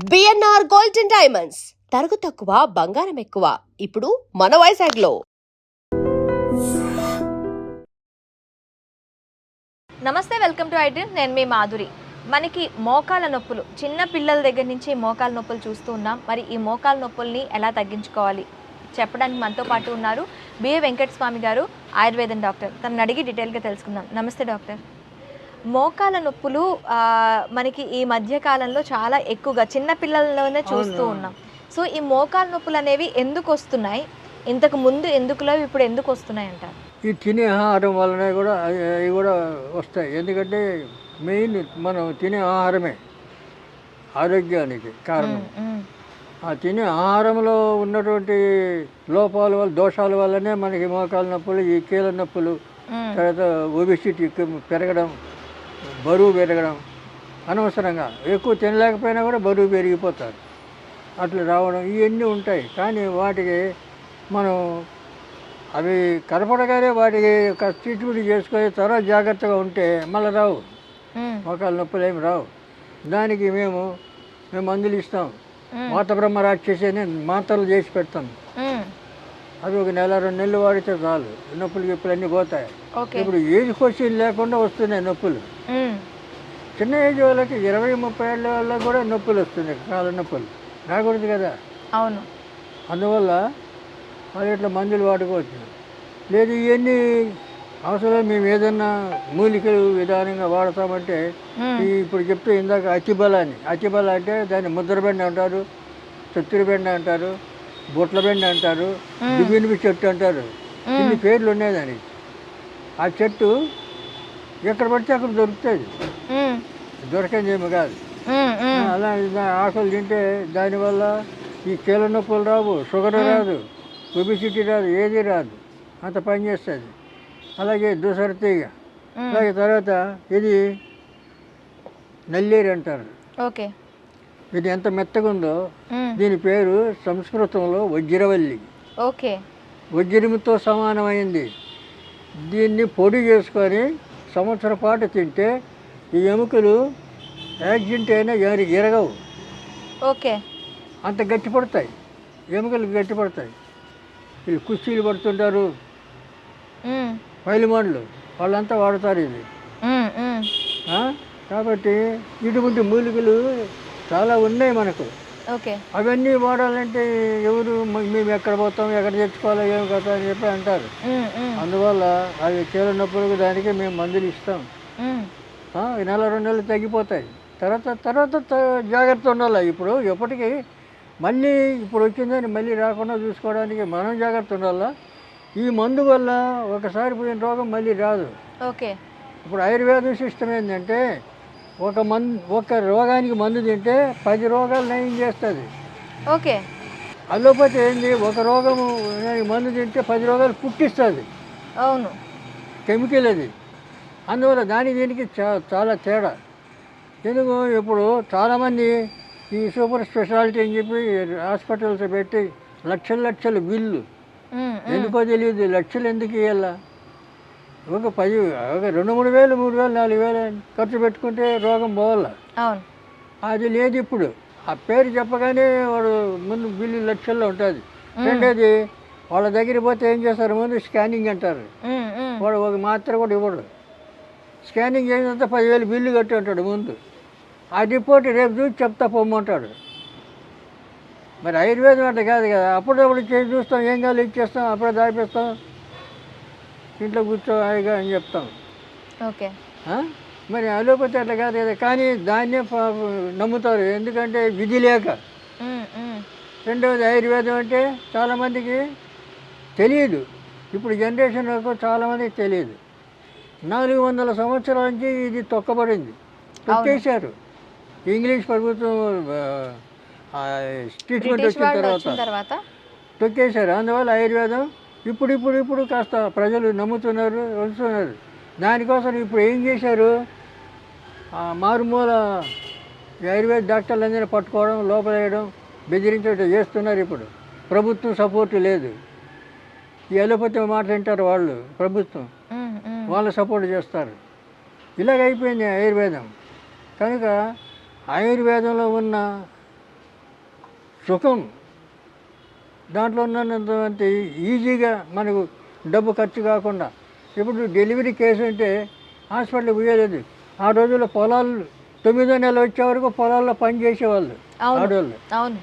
BNR gold and diamonds తరుగు తక్కువ బంగారం ఎక్కువ ఇప్పుడు మన వైజాగ్లో. నమస్తే, వెల్కమ్ టు ఐడ్రీమ్. నేను మీ మాధురి. మనకి మోకాల నొప్పులు, చిన్న పిల్లల దగ్గర నుంచి మోకాల నొప్పులు చూస్తూ ఉన్నాం. మరి ఈ మోకాల నొప్పుల్ని ఎలా తగ్గించుకోవాలి చెప్పడానికి మనతో పాటు ఉన్నారు బిఏ వెంకటస్వామి గారు, ఆయుర్వేదం డాక్టర్. తనని అడిగి డీటెయిల్గా తెలుసుకుందాం. నమస్తే డాక్టర్. మోకాల నొప్పులు మనకి ఈ మధ్య కాలంలో చాలా ఎక్కువగా చిన్న పిల్లల్లోనే చూస్తూ ఉన్నాం. సో ఈ మోకాల నొప్పులు అనేవి ఎందుకు వస్తున్నాయి, ఇంతకు ముందు ఎందుకులో ఇప్పుడు ఎందుకు వస్తున్నాయి అంటారు? ఈ తినే ఆహారం వలన కూడా అవి కూడా వస్తాయి. ఎందుకంటే మెయిన్ మనం తినే ఆహారమే ఆరోగ్యానికి కారణం. ఆ తినే ఆహారంలో ఉన్నటువంటి లోపాల వల్ల, దోషాల వల్లనే మనకి మోకాల నొప్పులు, ఈ కీళ్ళ నొప్పులు, తర్వాత ఒబిసిటీ పెరగడం, బరువు పెరగడం, అనవసరంగా ఎక్కువ తినలేకపోయినా కూడా బరువు పెరిగిపోతారు, అట్లా రావడం, ఇవన్నీ ఉంటాయి. కానీ వాటికి మనం అవి కనపడగానే వాటికి ఒక ట్రీట్మెంట్ చేసుకొని తర్వాత జాగ్రత్తగా ఉంటే మళ్ళీ రావు, మోకాల నొప్పులు ఏమి రావు. దానికి మేము మందులు ఇస్తాం. మాత బ్రహ్మ రాక్షసి అని మాత్రలు చేసి పెడతాం. అవి ఒక నెల 2 నెలలు వాడితే చాలు, నొప్పులు గిప్పులు అన్నీ పోతాయి. ఇప్పుడు ఏజ్ క్వశ్చన్ లేకుండా వస్తున్నాయి నొప్పులు. చిన్న ఏజ్ వాళ్ళకి 20-30 ఏళ్ళ వాళ్ళకి కూడా నొప్పులు వస్తున్నాయి, కాళ్ళ నొప్పులు. రాకూడదు కదా. అవును. అందువల్ల వాళ్ళు ఇట్లా మందులు వాడుకోవచ్చు. లేదు ఇవన్నీ అవసరం మేము ఏదన్నా మూలికలు విధానంగా వాడతామంటే ఇప్పుడు చెప్తే ఇందాక అతిబల అంటే దాన్ని ముద్రబెండ అంటారు, చత్తురబెండ అంటారు, బొట్ల బెండ అంటారు, దువ్వినిపి చెట్టు అంటారు. ఇన్ని పేర్లు ఉన్నాయి దానికి. ఆ చెట్టు ఎక్కడ పడితే అక్కడ దొరుకుతుంది, దొరకనిదేమి కాదు. అలా ఆకులు తింటే దానివల్ల ఈ కీళ్ళ నొప్పులు రావు, షుగర్ రాదు, ఒబిసిటీ రాదు, ఏది రాదు, అంత పని చేస్తుంది. అలాగే దుసరతీగ, అలాగే తర్వాత ఇది నల్లేరు అంటారు. ఓకే. ఇది ఎంత మెత్తగా ఉందో, దీని పేరు సంస్కృతంలో వజ్రవల్లి. ఓకే. వజ్రముతో సమానమైంది. దీన్ని పొడి చేసుకొని సంవత్సరం పాటు తింటే ఈ ఎముకలు యాక్సిడెంట్ అయినా ఎరగవు. ఓకే. అంత గట్టిపడతాయి, ఎముకలు గట్టిపడతాయి. వీళ్ళు కుస్తీలు పడుతుంటారు, పైలిమాన్లు, వాళ్ళంతా వాడతారు ఇది. కాబట్టి ఇటువంటి మూలికలు చాలా ఉన్నాయి మనకు. ఓకే. అవన్నీ వాడాలంటే ఎవరు మేము ఎక్కడ పోతాం, ఎక్కడ తెచ్చుకోవాలో, ఏం కదా అని చెప్పి అంటారు. అందువల్ల అవి కీళ్ళ నొప్పులకు దానికి మేము మందులు ఇస్తాం. నెల 2 నెలలు తగ్గిపోతాయి. తర్వాత జాగ్రత్త ఉండాలి. ఇప్పుడు ఎప్పటికీ మళ్ళీ ఇప్పుడు వచ్చిందని మళ్ళీ రాకుండా చూసుకోవడానికి మనం జాగ్రత్త ఉండాలా. ఈ మందు వల్ల ఒకసారి పోయిన రోగం మళ్ళీ రాదు. ఓకే. ఇప్పుడు ఆయుర్వేదం సిస్టమ్ ఏంటంటే ఒక రోగానికి మందు తింటే 10 రోగాలు నయం చేస్తుంది. ఓకే. అల్లోపతి ఏంది, ఒక రోగము మందు తింటే 10 రోగాలు పుట్టిస్తుంది. అవును, కెమికల్ అది. అందువల్ల దీనికి చాలా తేడా. ఎందుకు ఇప్పుడు చాలామంది ఈ సూపర్ స్పెషాలిటీ అని చెప్పి హాస్పిటల్స్ పెట్టి లక్షల బిల్లు, ఎందుకో తెలియదు. లక్షలు ఎందుకు ఇవ్వాలా? ఒక 2-3 వేలు, 3 వేలు, 4 వేలు ఖర్చు పెట్టుకుంటే రోగం పోవాలా. అది లేదు ఇప్పుడు. ఆ పేరు చెప్పగానే వాడు ముందు బిల్లు లక్షల్లో ఉంటుంది. రెండోది, వాళ్ళ దగ్గరికి పోతే ఏం చేస్తారు, ముందు స్కానింగ్ అంటారు. వాడు ఒక మాత్ర కూడా ఇవ్వడు. స్కానింగ్ చేసినంత 10,000 బిల్లు కట్టి ఉంటాడు ముందు. ఆ రిపోర్ట్ రేపు చూసి చెప్తా పొమ్మంటాడు. మరి ఆయుర్వేదం అంటే కాదు కదా. అప్పుడప్పుడు చేసి చూస్తాం, ఏం కాదు ఇచ్చేస్తాం, అప్పుడే దాపిస్తాం, ఇంట్లో కూర్చో హాయిగా అని చెప్తాం. ఓకే. మరి అలోపతి అట్లా కాదు కదా. కానీ దాన్నే నమ్ముతారు, ఎందుకంటే విధి లేక. రెండవది, ఆయుర్వేదం అంటే చాలామందికి తెలియదు. ఇప్పుడు జనరేషన్ వరకు చాలామందికి తెలియదు. 400 సంవత్సరాల నుంచి ఇది తొక్కబడింది, తొక్కేశారు. ఇంగ్లీష్ ప్రభుత్వం ట్రీట్మెంట్ వచ్చిన తర్వాత తొక్కేశారు. అందువల్ల ఆయుర్వేదం ఇప్పుడు కాస్త ప్రజలు నమ్ముతున్నారు, వస్తున్నారు. దానికోసం ఇప్పుడు ఏం చేశారు, మారుమూల ఆయుర్వేద డాక్టర్లందరినీ పట్టుకోవడం, లోపలేయడం, బెదిరించడం చేస్తున్నారు. ఇప్పుడు ప్రభుత్వం సపోర్టు లేదు. ఈ అలోపతి మాట వింటారు వాళ్ళు, ప్రభుత్వం వాళ్ళు సపోర్ట్ చేస్తారు. ఇలాగైపోయింది ఆయుర్వేదం. కనుక ఆయుర్వేదంలో ఉన్న సుఖం దాంట్లో ఉన్నంత ఈజీగా మనకు డబ్బు ఖర్చు కాకుండా. ఇప్పుడు డెలివరీ కేసు అంటే హాస్పిటల్కి పోయేది. ఆ రోజుల్లో పొలాలు 9వ నెల వచ్చే వరకు పొలాల్లో పని చేసేవాళ్ళు ఆడవాళ్ళు. అవును.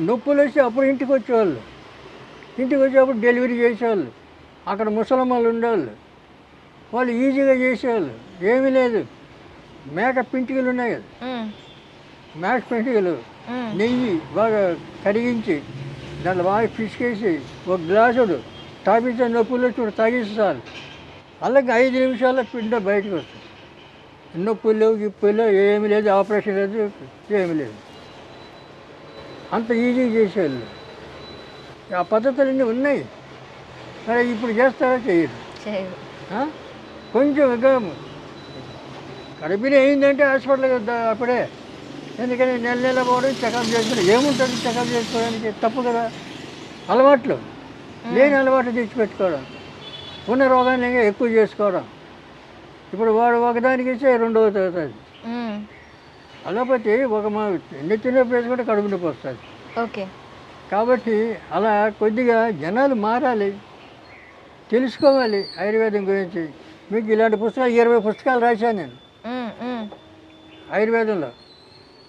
నొప్పులు వస్తే అప్పుడు ఇంటికి వచ్చేవాళ్ళు. ఇంటికి వచ్చేటప్పుడు డెలివరీ చేసేవాళ్ళు. అక్కడ ముసలమ్మలు ఉండేవాళ్ళు. వాళ్ళు ఈజీగా చేసేవాళ్ళు. ఏమీ లేదు, మేక పింటికలు ఉన్నాయి కదా, మేక పింటికలు నెయ్యి బాగా కరిగించి దాంట్లో బాగా పిసికేసి ఒక గ్లాసుడు తాపించే నొప్పులు చూడు తాగిస్తారు. అలాగే 5 నిమిషాల్లో పిండ బయటకు వస్తుంది. నొప్పులు లేవు, గిప్పులు లేవు, ఏమీ లేదు, ఆపరేషన్ లేదు, ఏమీ లేదు. అంత ఈజీగా చేసేవాళ్ళు. ఆ పద్ధతులన్నీ ఉన్నాయి. మరి ఇప్పుడు చేస్తారా చేయరు. కొంచెం ఇంకా గర్భిణీ అయిందంటే హాస్పిటల్కి అప్పుడే. ఎందుకని నెల నెల పోవడం చెకప్ చేసుకోవడం ఏముంటుంది, చెకప్ చేసుకోవడానికి తప్పు కదా. అలవాట్లు లేని అలవాట్లు తెచ్చిపెట్టుకోవడం, ఉన్న రోగాన్ని ఎక్కువ చేసుకోవడం. ఇప్పుడు వాడు ఒకదానికి ఇస్తే రెండవది అవుతుంది. అలాపోతే ఒక మా నెత్తి నొప్పి వేసుకుంటే కడుపు నొప్పి వస్తుంది. ఓకే. కాబట్టి అలా కొద్దిగా జనాలు మారాలి, తెలుసుకోవాలి ఆయుర్వేదం గురించి. మీకు ఇలాంటి పుస్తకాలు 20 పుస్తకాలు రాశాను నేను ఆయుర్వేదంలో.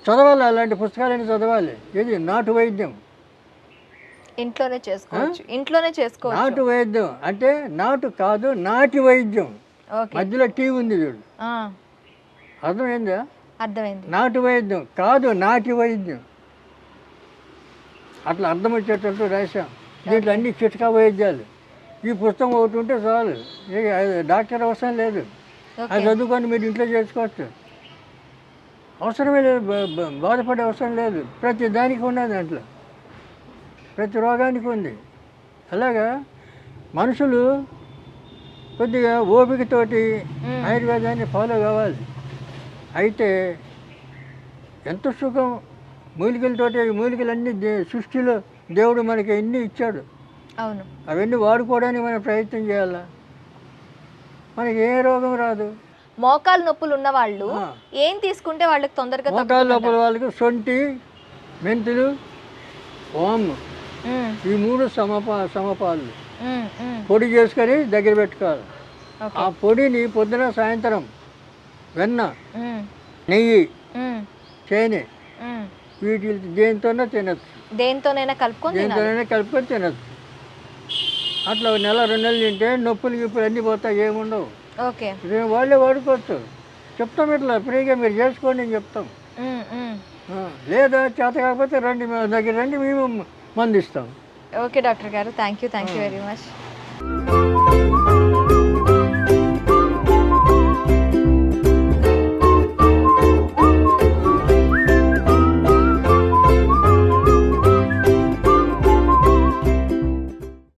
చదవాలి, అలాంటి పుస్తకాలని చదవాలి. ఇది నాటు వైద్యం, ఇంట్లోనే చేసుకోవచ్చు. ఇంట్లోనే చేసుకోవచ్చు. నాటు వైద్యం అంటే నాటు కాదు, నాటి వైద్యం. మధ్యలో టీ ఉంది చూడు, అర్థమైందా? అర్థమైంది. నాటు వైద్యం కాదు, నాటి వైద్యం. అట్లా అర్థం వచ్చేటట్టు రాశాం. దీంట్లో అన్ని చిట్కా వైద్యాలు. ఈ పుస్తకం ఒకటి ఉంటే చాలు, డాక్టర్ అవసరం లేదు. అది చదువుకొని మీరు ఇంట్లో చేసుకోవచ్చు. అవసరమే లేదు, బాధపడే అవసరం లేదు. ప్రతి దానికి ఉన్నది దాంట్లో, ప్రతి రోగానికి ఉంది. అలాగా మనుషులు కొద్దిగా ఓపికతోటి ఆయుర్వేదాన్ని ఫాలో కావాలి. అయితే ఎంత సుఖం మూలికలతోటి. మూలికలన్నీ సృష్టిలో దేవుడు మనకి ఎన్ని ఇచ్చాడు. అవును. అవన్నీ వాడుకోవడానికి మనం ప్రయత్నం చేయాలా, మనకి ఏ రోగం రాదు. మోకాలు నొప్పులు ఉన్న వాళ్ళు ఏం తీసుకుంటే వాళ్ళకి తొందరగా మోకాలు నొప్పుల వాళ్ళకి సొంటి, మెంతులు, ఓము, ఈ 3 సమపాలు పొడి చేసుకొని దగ్గర పెట్టుకోవాలి. ఆ పొడిని పొద్దున సాయంత్రం వెన్న, నెయ్యి, తేనె వీటి దేనితోనే తినచ్చు. దేనితోనైనా కలుపుకొని తినచ్చు. అట్లా 1 నెల 2 నెలలు తింటే నొప్పులు గిప్పులు అన్నీ పోతాయి, ఏముండవు. ఓకే. వాళ్ళే వాడుకోవచ్చు. చెప్తాం ఇట్లా ఫ్రీగా మీరు చేసుకోండి అని చెప్తాం. లేదా చేత కాకపోతే రండి, మా దగ్గర రండి, మేము మందు ఇస్తాం. ఓకే డాక్టర్ గారు, థ్యాంక్ యూ వెరీ మచ్.